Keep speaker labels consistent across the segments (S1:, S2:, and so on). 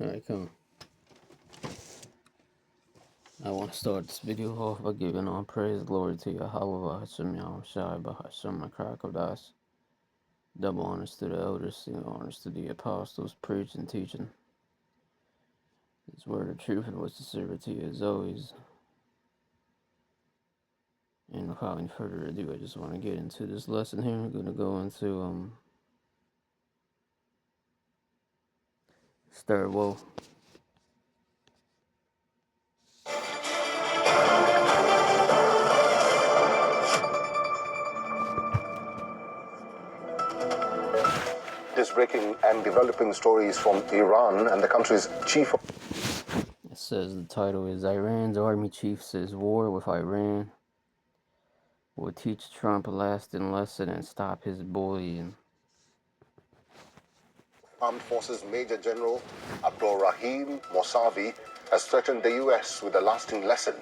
S1: Alright, come on. I want to start this video off by giving all praise, glory to Yahweh, Hashem, Yahushai, Bahashem, Makrakadas. Double honors to the elders, single honors to the apostles, preaching, teaching His word of truth and what's to serve it to you as always. And without any further ado, I just want to get into this lesson here. We're going to go into start woe.
S2: This breaking and developing stories from Iran and the country's chief.
S1: It says the title is Iran's army chief says war with Iran will teach Trump a lasting lesson and stop his bullying.
S2: Armed Forces Major General Abdulrahim Mousavi has threatened the U.S. with a lasting lesson.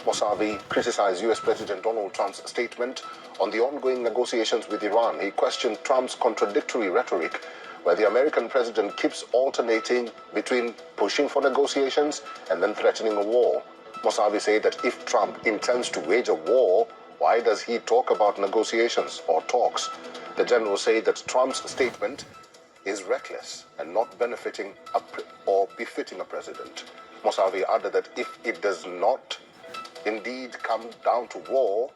S2: Mousavi criticized U.S. President Donald Trump's statement on the ongoing negotiations with Iran. He questioned Trump's contradictory rhetoric, where the American president keeps alternating between pushing for negotiations and then threatening a war. Mousavi said that if Trump intends to wage a war, why does he talk about negotiations or talks? The general said that Trump's statement is reckless and not benefiting or befitting a president. Mousavi added that if it does not indeed come down to war,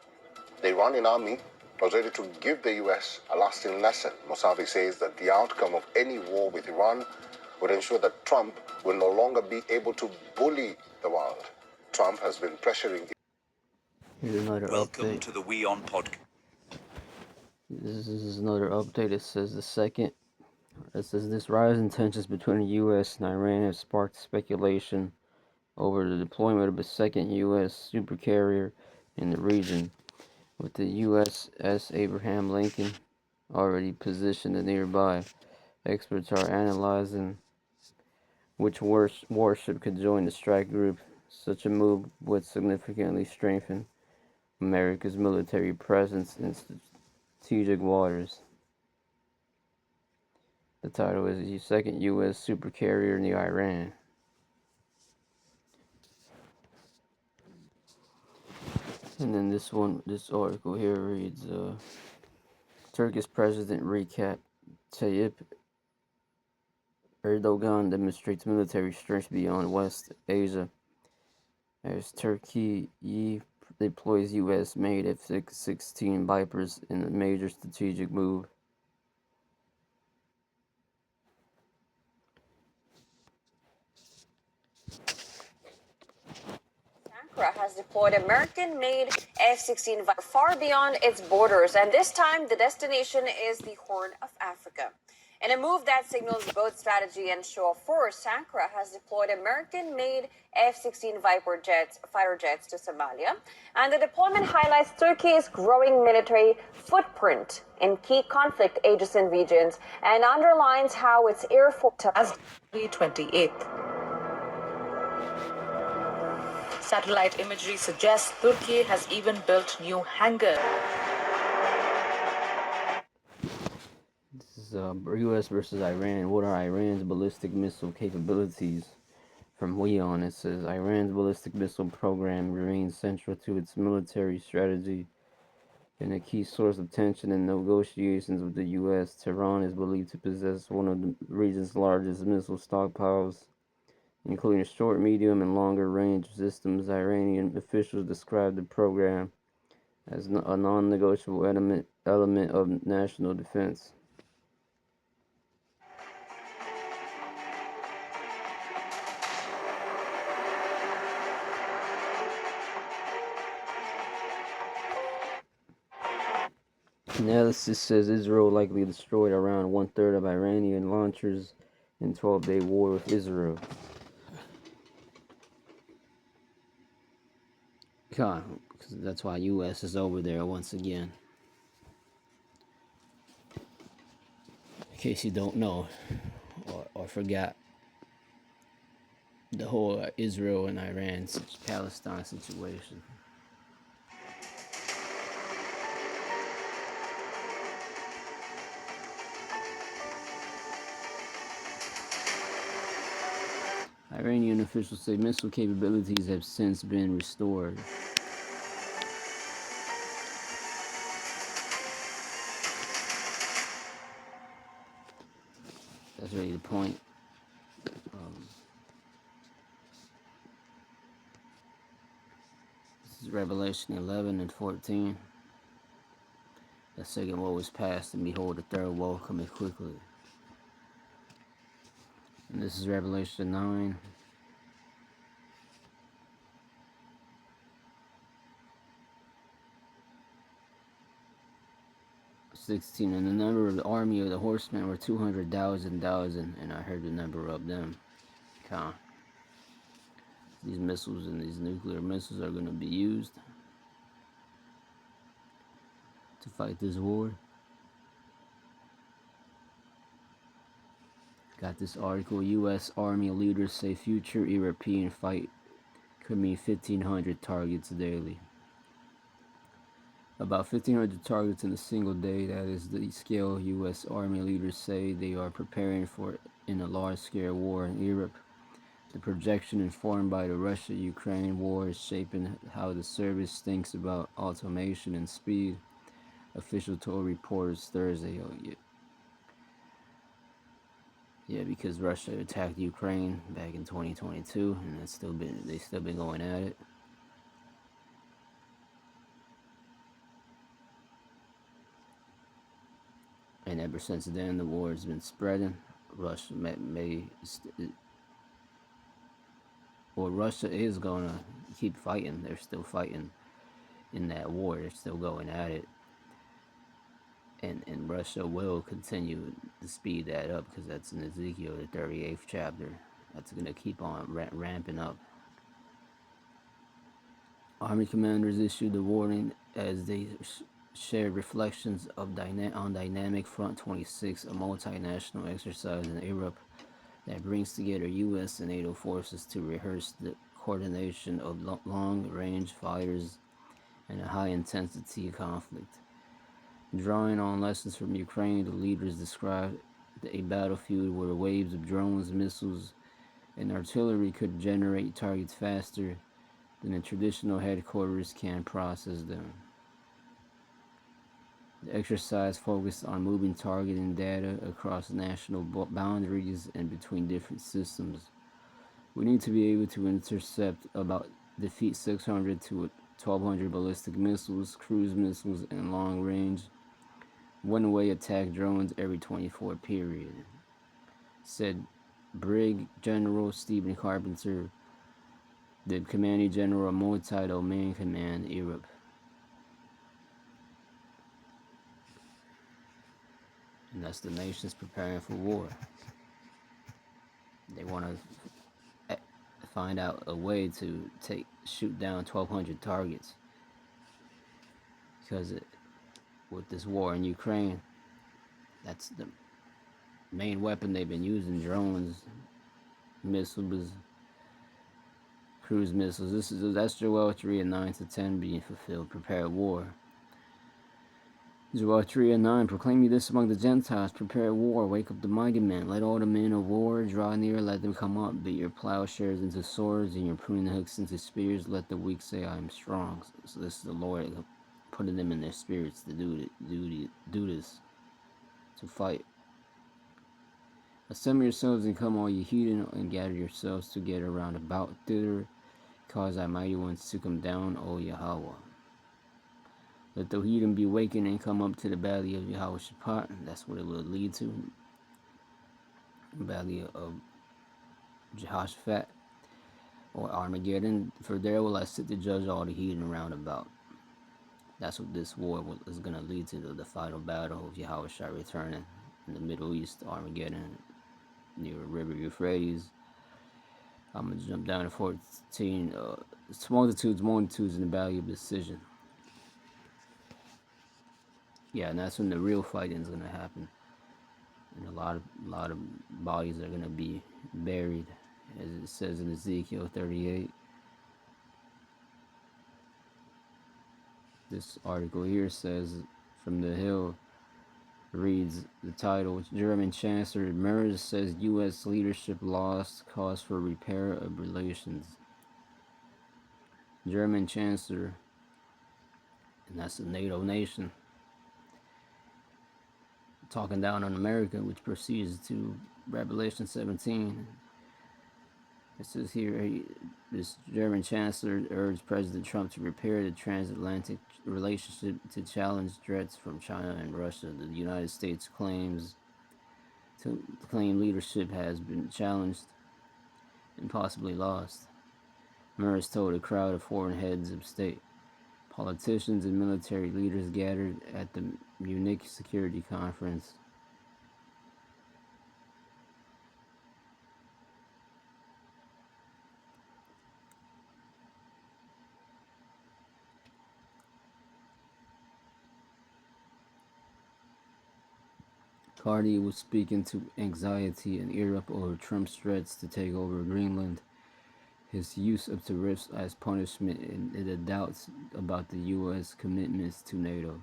S2: the Iranian army was ready to give the U.S. a lasting lesson. Mousavi says that the outcome of any war with Iran would ensure that Trump will no longer be able to bully the world. Trump has been pressuring.
S1: Here's another
S3: Welcome
S1: update.
S3: to the We On podcast.
S1: This is another update. It says this rise in tensions between the U.S. and Iran has sparked speculation over the deployment of a second U.S. supercarrier in the region, with the USS Abraham Lincoln already positioned nearby. Experts are analyzing which warship could join the strike group. Such a move would significantly strengthen America's military presence in strategic waters. The title is the second U.S. supercarrier in the Iran. And then this article here reads, Turkish President Recep Tayyip Erdogan demonstrates military strength beyond West Asia as Turkey deploys U.S.-made F-16 Vipers in a major strategic move.
S4: Ankara has deployed American-made F-16 far beyond its borders, and this time the destination is the Horn of Africa. In a move that signals both strategy and show of force, Ankara has deployed American-made F-16 Viper fighter jets to Somalia, and the deployment highlights Turkey's growing military footprint in key conflict-adjacent regions and underlines how its air force has 28th. Satellite imagery suggests Turkey has even built new hangars.
S1: This is U.S. versus Iran. What are Iran's ballistic missile capabilities? From WEON, it says Iran's ballistic missile program remains central to its military strategy and a key source of tension in negotiations with the U.S. Tehran is believed to possess one of the region's largest missile stockpiles, including short, medium, and longer-range systems. Iranian officials described the program as a non-negotiable element of national defense. Analysis says Israel likely destroyed around one-third of Iranian launchers in 12-day war with Israel. God, that's why U.S. is over there once again. In case you don't know or forgot, the whole Israel and Iran Palestine situation. Iranian officials say missile capabilities have since been restored. That's really the point. This is Revelation 11 and 14. The second woe is past, and behold, the third woe cometh quickly. And this is Revelation 9. 16. And the number of the army of the horsemen were 200,000, and I heard the number of them. These missiles and these nuclear missiles are going to be used to fight this war. Got this article. U.S. Army leaders say future European fight could mean 1,500 targets daily. About 1,500 targets in a single day. That is the scale U.S. Army leaders say they are preparing for in a large-scale war in Europe. The projection informed by the Russia-Ukraine war is shaping how the service thinks about automation and speed, official told reporters Thursday. Yeah, because Russia attacked Ukraine back in 2022, and they've still been going at it. And ever since then, the war has been spreading. Russia Russia is gonna keep fighting. They're still fighting in that war. They're still going at it, and Russia will continue to speed that up because that's in Ezekiel, the 38th chapter. That's gonna keep on ramping up. Army commanders issued a warning as they shared reflections on Dynamic Front 26, a multinational exercise in Europe that brings together U.S. and NATO forces to rehearse the coordination of long-range fighters in a high-intensity conflict. Drawing on lessons from Ukraine, the leaders described a battlefield where waves of drones, missiles, and artillery could generate targets faster than the traditional headquarters can process them. The exercise focused on moving targeting data across national boundaries and between different systems. We need to be able to intercept defeat 600 to 1,200 ballistic missiles, cruise missiles, and long-range one-way attack drones every 24 period, said Brig General Stephen Carpenter, the Commanding General of Multi-Domain Command, Europe. And that's the nations preparing for war. They want to find out a way to shoot down 1,200 targets, because with this war in Ukraine, that's the main weapon they've been using: drones, missiles, cruise missiles. That's Joel 3 and 9 to 10 being fulfilled. Prepare war. Joel 3 and 9, proclaim ye this among the Gentiles, prepare war, wake up the mighty men, let all the men of war draw near, let them come up, beat your plowshares into swords, and your pruning hooks into spears, let the weak say, I am strong. So this is the Lord putting them in their spirits to do this, to fight. Assemble yourselves and come, all ye heathen, and gather yourselves together round about thither, cause thy mighty ones to come down, O Yahweh. Let the heathen be wakened and come up to the valley of Jehoshaphat. That's what it will lead to. Valley of Jehoshaphat, or Armageddon. For there will I sit to judge all the heathen round about. That's what this war is going to lead to, the final battle of Jehoshaphat returning in the Middle East, Armageddon, near the river Euphrates. I'm going to jump down to 14. Multitudes in the valley of decision. Yeah, and that's when the real fighting is going to happen. And a lot of bodies are going to be buried, as it says in Ezekiel 38. This article here says, from the hill, reads the title. German Chancellor Merz says U.S. leadership lost cause for repair of relations. German Chancellor, and that's a NATO nation, talking down on America, which proceeds to Revelation 17. It says here, this German Chancellor urged President Trump to repair the transatlantic relationship to challenge threats from China and Russia. The United States claim leadership has been challenged and possibly lost. Merz told a crowd of foreign heads of state. Politicians and military leaders gathered at the Munich Security Conference. Cardi was speaking to anxiety in Europe over Trump's threats to take over Greenland, his use of tariffs as punishment, and the doubts about the U.S. commitments to NATO.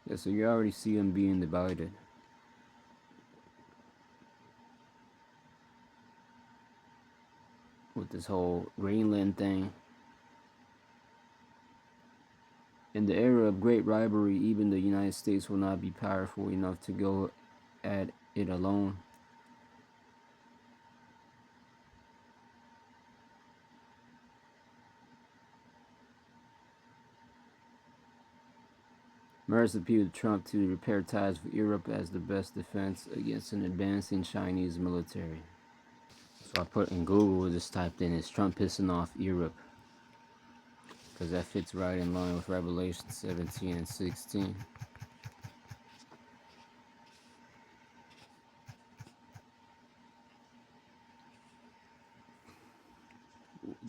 S1: Yeah, so you already see them being divided with this whole Greenland thing. In the era of great rivalry, even the United States will not be powerful enough to go at it alone. Merz appealed to Trump to repair ties with Europe as the best defense against an advancing Chinese military. So I put in Google, just typed in, is Trump pissing off Europe? Because that fits right in line with Revelation 17 and 16.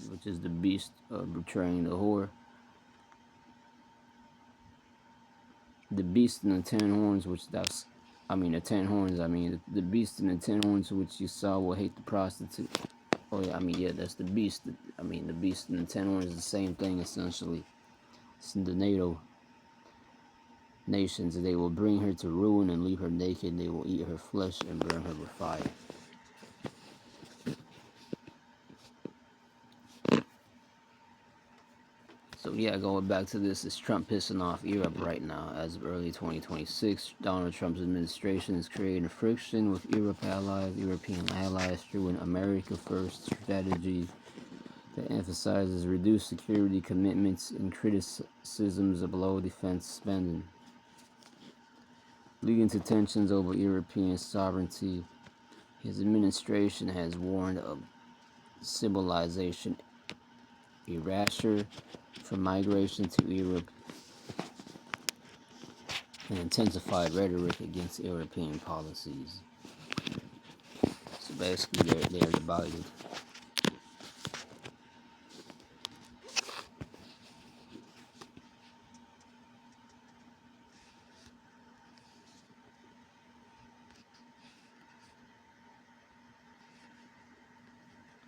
S1: Which is the beast betraying the whore. The beast and the 10 horns, which that's, the 10 horns, the beast and the 10 horns, which you saw will hate the prostitute. Oh, yeah, that's the beast. The beast and the 10 horns is the same thing, essentially. It's in the NATO nations. They will bring her to ruin and leave her naked. They will eat her flesh and burn her with fire. So yeah, going back to this, is Trump pissing off Europe right now? As of early 2026, Donald Trump's administration is creating friction with European allies through an America First strategy that emphasizes reduced security commitments and criticisms of low defense spending, leading to tensions over European sovereignty. His administration has warned of civilization erasure from migration to Europe and intensified rhetoric against European policies. So basically, they're divided.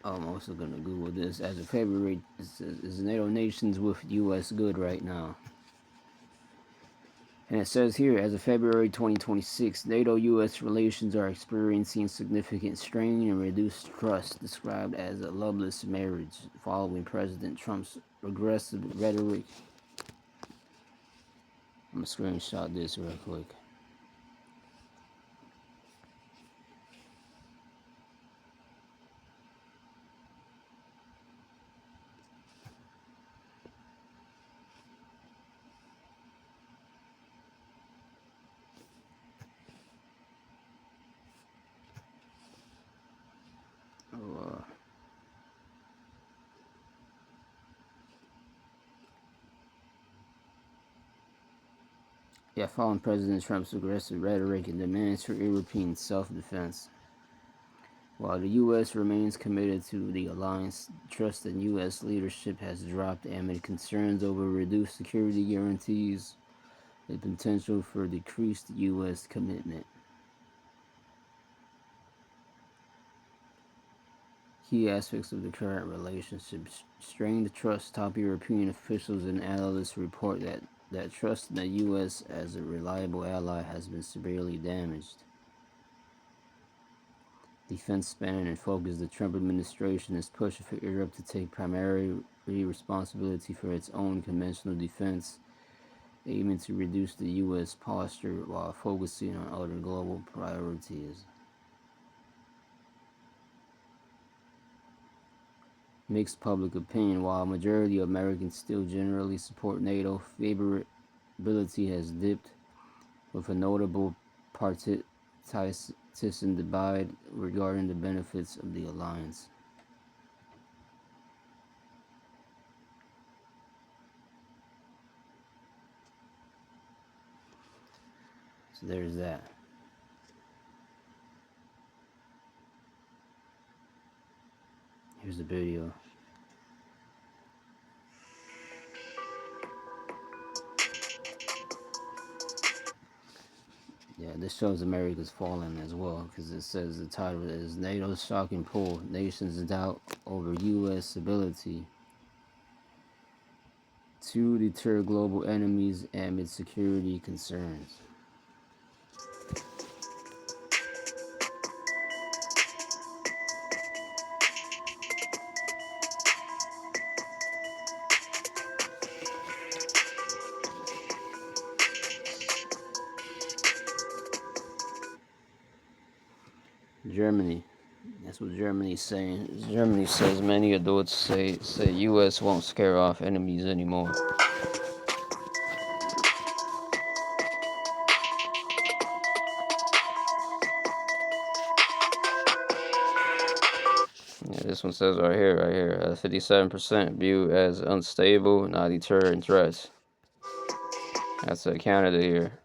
S1: I'm also going to Google this. As of February, it says, is NATO nations with U.S. good right now? And it says here, as of February 2026, NATO-U.S. relations are experiencing significant strain and reduced trust, described as a loveless marriage, following President Trump's aggressive rhetoric. I'm going to screenshot this real quick. Following President Trump's aggressive rhetoric and demands for European self-defense. While the U.S. remains committed to the alliance, trust in U.S. leadership has dropped amid concerns over reduced security guarantees and potential for decreased U.S. commitment. Key aspects of the current relationship strain the trust. Top European officials and analysts report that trust in the U.S. as a reliable ally has been severely damaged. Defense spending and focus. The Trump administration is pushing for Europe to take primary responsibility for its own conventional defense, aiming to reduce the U.S. posture while focusing on other global priorities. Mixed public opinion. While a majority of Americans still generally support NATO, favorability has dipped, with a notable partisan divide regarding the benefits of the alliance. So there's that. Here's the video. Yeah, this shows America's falling as well, because it says the title is NATO's shocking pull. Nations doubt over U.S. ability to deter global enemies amid security concerns. Germany. That's what Germany's saying. Germany says many adults say U.S. won't scare off enemies anymore. Yeah, this one says right here, 57% view as unstable, not deterrent threats. That's Canada here.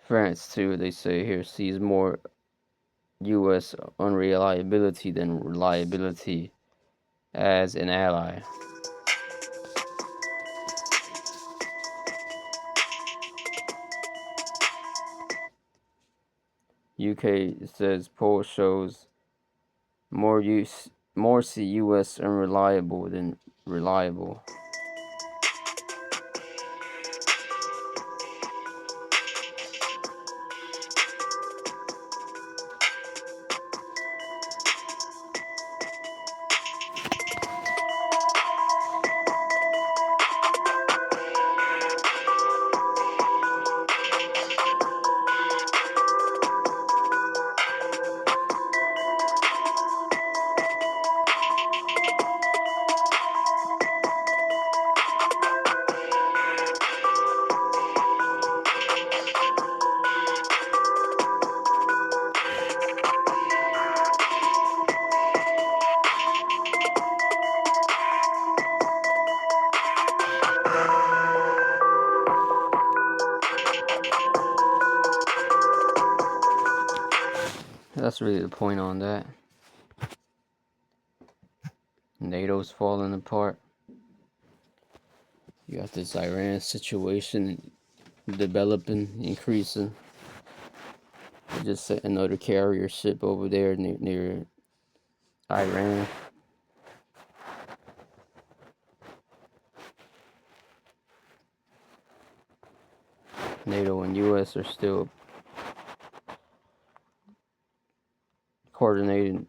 S1: France too, they say here, sees more U.S. unreliability than reliability as an ally. UK says poll shows more see U.S. unreliable than reliable. That's really the point on that. NATO's falling apart. You got this Iran situation developing, increasing. They just sent another carrier ship over there near Iran. NATO and U.S. are still coordinating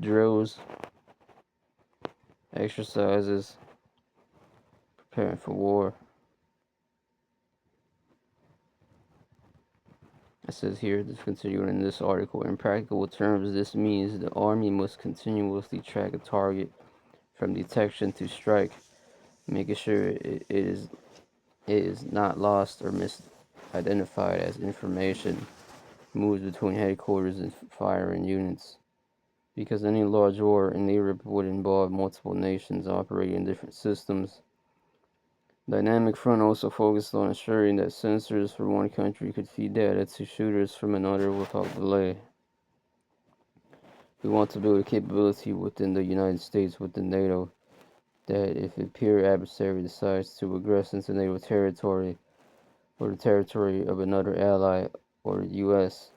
S1: drills, exercises, preparing for war. It says here, this continuing in this article, in practical terms, this means the Army must continuously track a target from detection to strike, making sure it is not lost or misidentified as information moves between headquarters and firing units. Because any large war in Europe would involve multiple nations operating different systems. Dynamic Front also focused on ensuring that sensors from one country could feed data to shooters from another without delay. We want to build a capability within the United States, within NATO, that if a peer adversary decides to aggress into NATO territory, or the territory of another ally or the U.S.,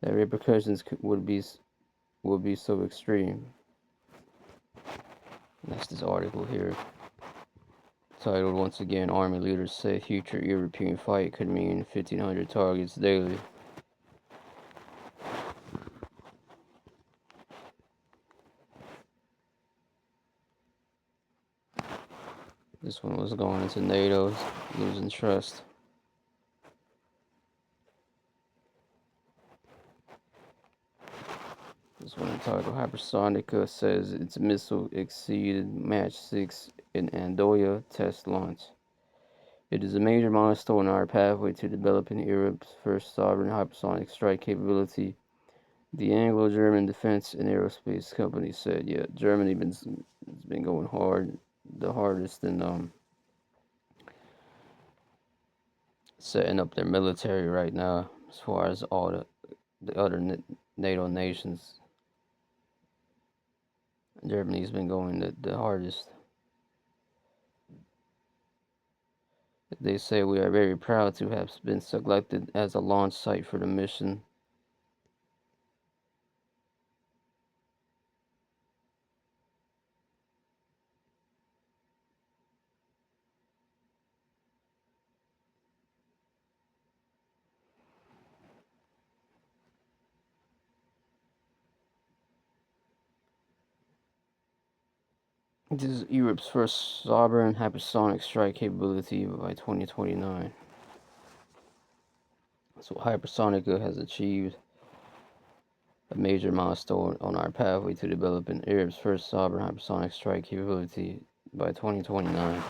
S1: that repercussions would be so extreme. That's this article here, titled once again, Army leaders say future European fight could mean 1,500 targets daily. This one was going into NATO's losing trust. This one entitled Hypersonica says its missile exceeded Mach 6 in Andoya test launch. It is a major milestone on our pathway to developing Europe's first sovereign hypersonic strike capability, the Anglo-German defense and aerospace company said. Yeah, Germany has been going hard, the hardest in setting up their military right now, as far as all the other NATO nations. Germany's been going the hardest. They say we are very proud to have been selected as a launch site for the mission. This is Europe's first sovereign hypersonic strike capability by 2029. So Hypersonica has achieved a major milestone on our pathway to developing Europe's first sovereign hypersonic strike capability by 2029.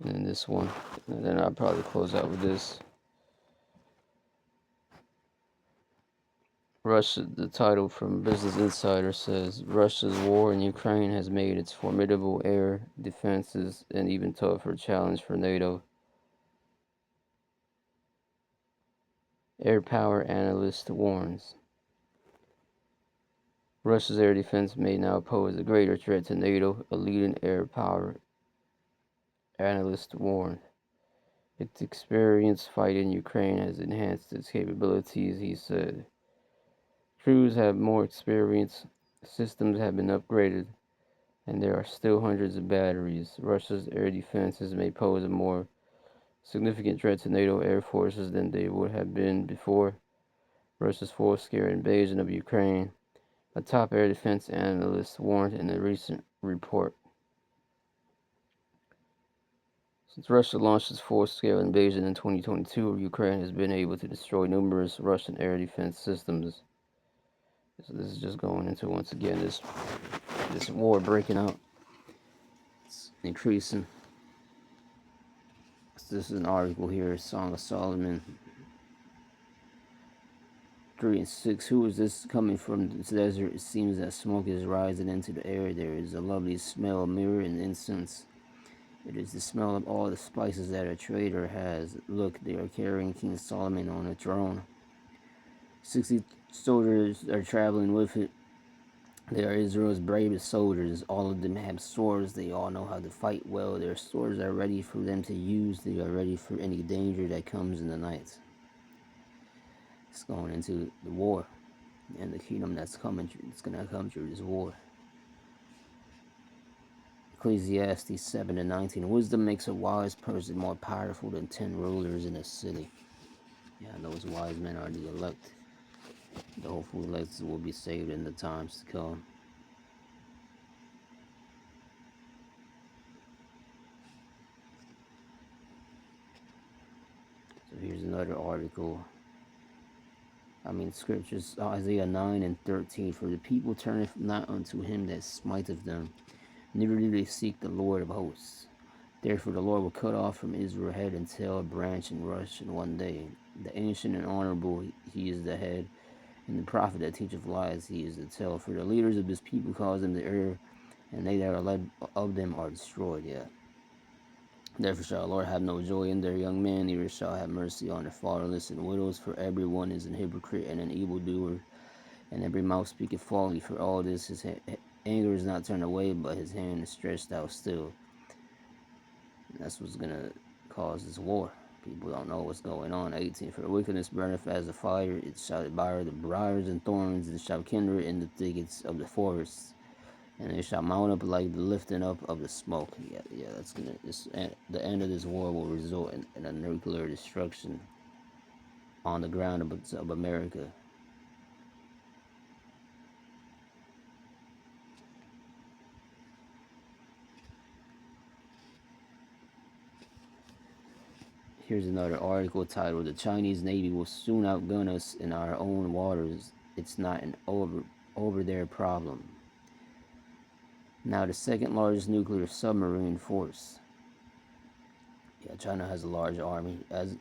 S1: And then this one, and then I'll probably close out with this. Russia, the title from Business Insider says, Russia's war in Ukraine has made its formidable air defenses an even tougher challenge for NATO. Air power analyst warns. Russia's air defense may now pose a greater threat to NATO, a leading air power analyst warned. Its experience fighting Ukraine has enhanced its capabilities, he said. Crews have more experience, systems have been upgraded, and there are still hundreds of batteries. Russia's air defenses may pose a more significant threat to NATO air forces than they would have been before Russia's full-scale invasion of Ukraine, a top air defense analyst warned in a recent report. Since Russia launched its full-scale invasion in 2022, Ukraine has been able to destroy numerous Russian air defense systems. So this is just going into, once again, this war breaking out. It's increasing. So this is an article here, Song of Solomon 3 and 6. Who is this coming from the desert? It seems that smoke is rising into the air. There is a lovely smell of myrrh and incense. It is the smell of all the spices that a trader has. Look, they are carrying King Solomon on a throne. 60 soldiers are traveling with it. They are Israel's bravest soldiers. All of them have swords. They all know how to fight well. Their swords are ready for them to use. They are ready for any danger that comes in the night. It's going into the war and the kingdom that's coming. It's going to come through this war. Ecclesiastes 7 and 19. Wisdom makes a wise person more powerful than 10 rulers in a city. Yeah, those wise men are the elect. The hopeful elect will be saved in the times to come. So here's another article. Scriptures, Isaiah 9 and 13. For the people turneth not unto him that smiteth them, neither do they seek the Lord of hosts. Therefore the Lord will cut off from Israel head and tail, branch and rush in one day. The ancient and honorable, he is the head, and the prophet that teacheth lies, he is the tail. For the leaders of this people cause them to err, and they that are led of them are destroyed. Yeah. Therefore shall the Lord have no joy in their young men, neither shall have mercy on their fatherless and widows, for every one is an hypocrite and an evildoer, and every mouth speaketh folly. For all this his anger is not turned away, but his hand is stretched out still. That's what's gonna cause this war. People don't know what's going on. 18. For the wickedness burneth as a fire, it shall devour the briars and thorns, and shall kindle in the thickets of the forests, and it shall mount up like the lifting up of the smoke. Yeah, that's gonna. The end of this war will result in a nuclear destruction on the ground of America. Here's another article titled "The Chinese Navy Will Soon Outgun Us in Our Own Waters. It's Not an over there problem." Now, the second largest nuclear submarine force. Yeah, China has a large army. As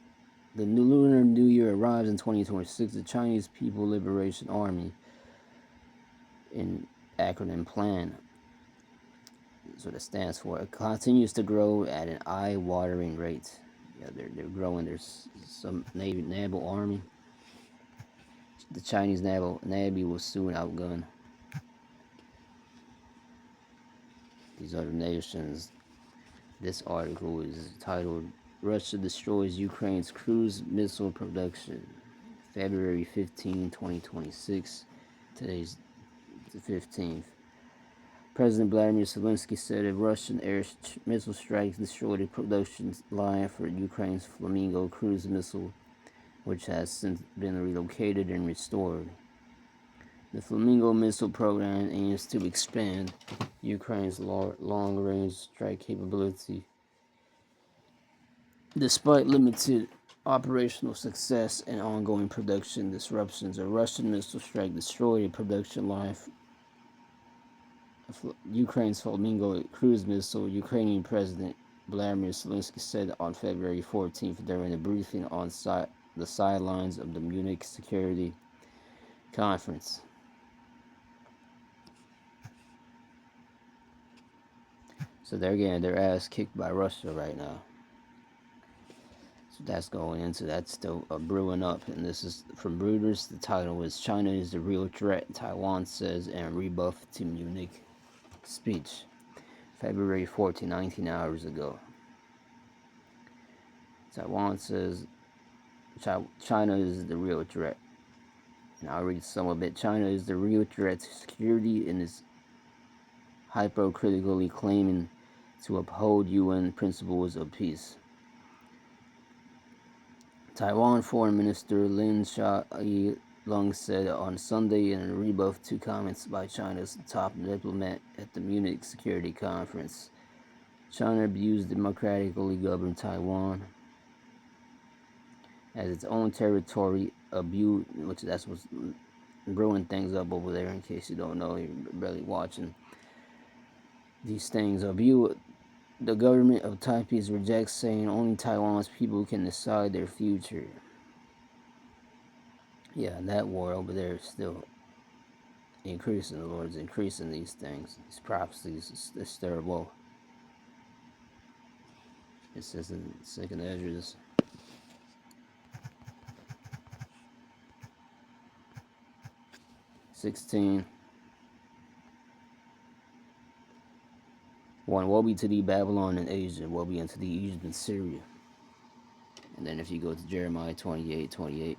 S1: the Lunar New Year arrives in 2026, the Chinese People Liberation Army, in acronym PLAN, is what it stands for, it continues to grow at an eye-watering rate. Yeah, they're growing. There's some naval army. The Chinese Navy will soon outgun these other nations. This article is titled "Russia Destroys Ukraine's Cruise Missile Production." February 15, 2026. Today's the 15th. President Vladimir Zelensky said a Russian air missile strike destroyed a production line for Ukraine's Flamingo cruise missile, which has since been relocated and restored. The Flamingo missile program aims to expand Ukraine's long-range strike capability. Despite limited operational success and ongoing production disruptions, a Russian missile strike destroyed a production line of Ukraine's Flamingo cruise missile, Ukrainian President Vladimir Zelensky said on February 14th during a briefing on the sidelines of the Munich Security Conference. So they're getting their ass kicked by Russia right now. So that's going into, that's still brewing up. And this is from Reuters. The title is "China is the Real Threat," Taiwan says in rebuff to Munich speech. February 14, 19 hours ago. Taiwan says China is the real threat. And I'll read some of it. China is the real threat to security and is hypocritically claiming to uphold UN principles of peace. Taiwan Foreign Minister Lin Sha-Lung said on Sunday in a rebuff to comments by China's top diplomat at the Munich Security Conference. China abused democratically governed Taiwan as its own territory, which that's what's brewing things up over there. In case you don't know, you're barely watching these things. The government of Taipei rejects, saying only Taiwan's people can decide their future. Yeah, that war over there is still increasing. The Lord's increasing these things, these prophecies. It's terrible. It says in 2nd Ezra 16. 1. Woe be to thee, Babylon and Asia. Woe be unto thee, Egypt and Syria. And then if you go to Jeremiah 28:28,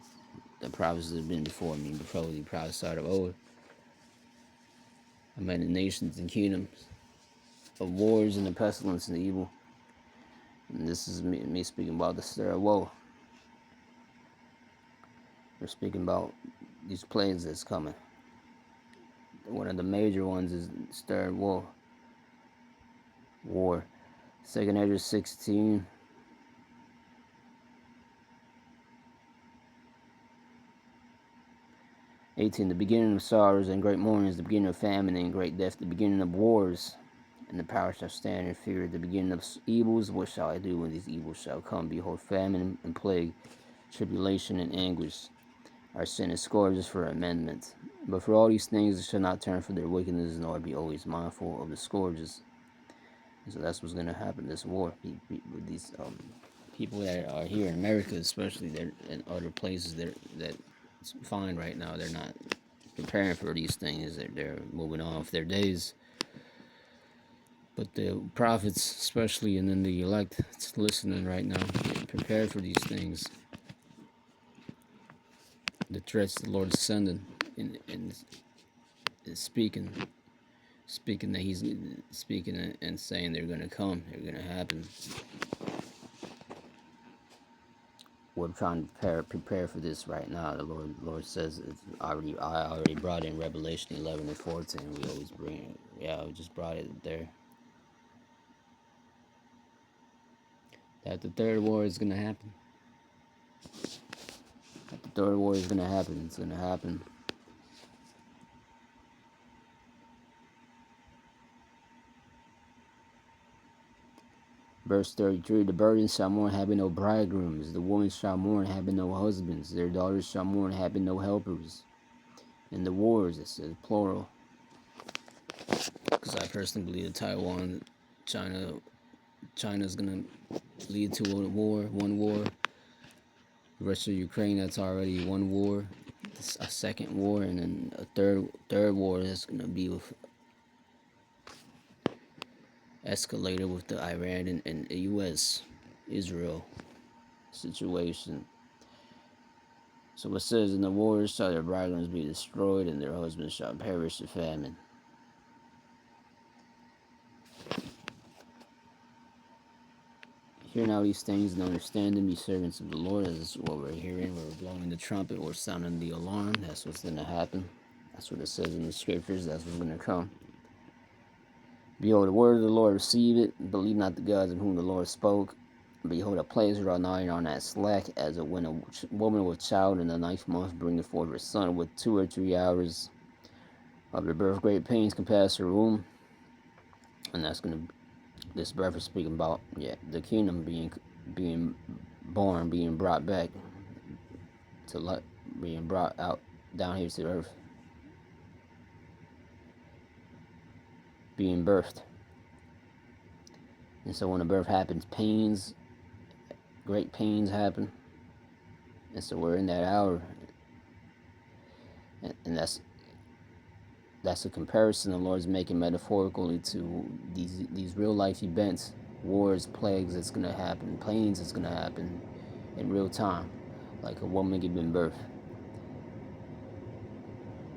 S1: the prophecies have been before me, probably prophesied of old. I made the nations and kingdoms of wars and the pestilence and the evil. And this is me speaking about the stir of woe. We're speaking about these plagues that's coming. One of the major ones is stir of woe. War. 2nd Ezra 16. The beginning of sorrows and great mourning is the beginning of famine and great death, the beginning of wars, and the power shall stand in fear. The beginning of evils, what shall I do when these evils shall come? Behold, famine and plague, tribulation and anguish are sent as scourges for amendment. But for all these things they shall not turn from their wickedness, nor be always mindful of the scourges. And so that's what's going to happen this war. With these people that are here in America, especially, they're in other places that it's fine right now. They're not preparing for these things. They're moving on with their days. But the prophets, especially, and then the elect, it's listening right now, getting prepared for these things. The threats the Lord is sending, and speaking that He's speaking and saying they're gonna come, they're gonna happen. We're trying to prepare for this right now. The Lord says I already brought in Revelation 11 and 14. We always bring it. Yeah, we just brought it there. That the third war is gonna happen. That the third war is gonna happen. It's gonna happen. Verse 33, the virgins shall mourn, having no bridegrooms. The women shall mourn, having no husbands. Their daughters shall mourn, having no helpers. And the wars, it says plural. Because I personally believe that Taiwan, China's going to lead to a war, one war. Russia, Ukraine, that's already one war. A second war, and then a third war that's going to be with escalated with the Iran and the U.S. Israel situation. So it says, in the wars shall their bridegrooms be destroyed, and their husbands shall perish of famine. Hear now these things and understand them, ye servants of the Lord. As is what we're hearing. We're blowing the trumpet, we're sounding the alarm. That's what's going to happen. That's what it says in the scriptures. That's what's going to come. Behold, the word of the Lord, receive it. Believe not the gods of whom the Lord spoke. Behold, a place draw nigh on that slack, as when a woman with child in the 9th month bringeth forth her son, with 2 or 3 hours of her birth, great pains compass her womb. And that's going to, this birth is speaking about, the kingdom being born, being brought back to life, being brought out down here to earth, being birthed. And so when a birth happens, pains, great pains happen. And so we're in that hour. And that's a comparison the Lord's making metaphorically to these real life events, wars, plagues that's going to happen, pains that's going to happen in real time, like a woman giving birth.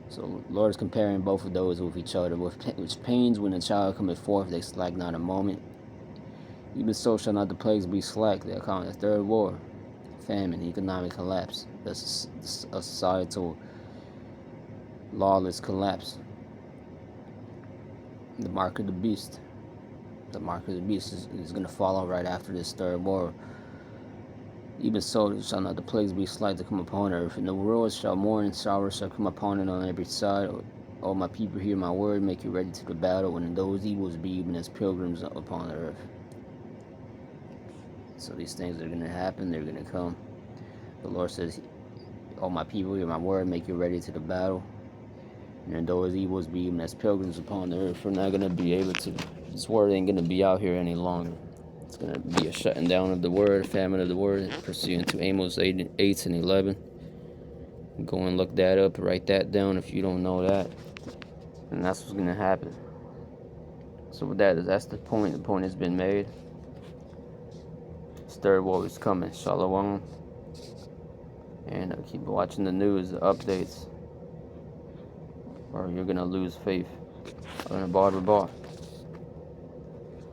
S1: So the Lord is comparing both of those with each other. Which pains when a child cometh forth, they slack not a moment. Even so shall not the plagues be slack. They call it the third war, famine, economic collapse. That's a societal, lawless collapse. The mark of the beast. The mark of the beast is going to follow right after this third war. Even so shall not the plagues be slack to come upon earth. And the world shall mourn, and sorrow shall come upon it on every side. O my people, hear my word, make you ready to the battle, and those evils be even as pilgrims upon the earth. So these things are going to happen, they're going to come. The Lord says, O my people, hear my word, make you ready to the battle. And then those evils be even as pilgrims upon the earth. We're not going to be able to, this word ain't going to be out here any longer. It's going to be a shutting down of the word, famine of the word, pursuant to Amos 8 and 11. Go and look that up, write that down if you don't know that. And that's what's going to happen. So with that's the point. The point has been made. This third war is coming. Shalom. And keep watching the news, the updates, or you're going to lose faith. On the bar.